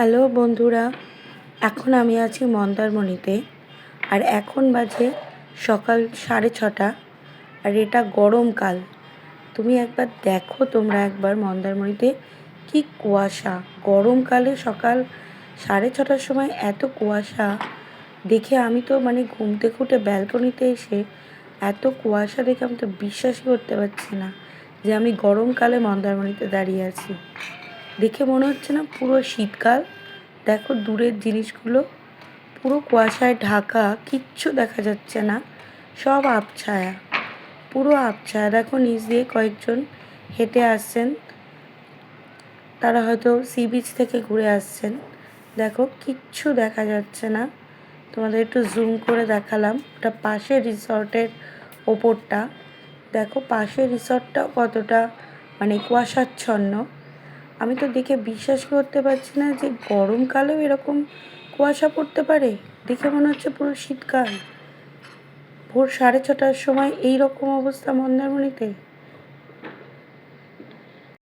Hello বন্ধুরা, এখন আমি আছি মন্দারমণিতে। আর এখন বাজে সকাল 6:30। আর এটা গরমকাল। তুমি একবার দেখো, তোমরা একবার মন্দারমণিতে কি কুয়াশা। গরমকালে সকাল 6:30টার সময় এত কুয়াশা দেখে আমি তো ঘুম থেকে উঠে ব্যালকনিতে এসে এত কুয়াশা দেখে আমি তো বিশ্বাসই করতে পারছি না যে আমি গরমকালে মন্দারমণিতে দাঁড়িয়ে আছি। দেখে মনে হচ্ছে না পুরো শীতকাল। দেখো দূরের জিনিসগুলো পুরো কুয়াশায় ঢাকা, কিচ্ছু দেখা যাচ্ছে না, সব আবছায়া, পুরো আবছায়া। দেখো নিচ দিয়ে কয়েকজন হেঁটে আসছেন, তারা হয়তো সি বিচ থেকে ঘুরে আসছেন। দেখো কিচ্ছু দেখা যাচ্ছে না, তোমাদের একটু জুম করে দেখালাম। ওটা পাশের রিসর্টের ওপরটা। দেখো পাশের রিসর্টটাও কতটা কুয়াশাচ্ছন্ন। আমি তো দেখে বিশ্বাস করতে পারছি না যে গরমকালেও এরকম কুয়াশা পড়তে পারে। দেখে মনে হচ্ছে পুরো শীতকাল। ভোর 6:30টার সময় এই রকম অবস্থা মন্দারমণিতে।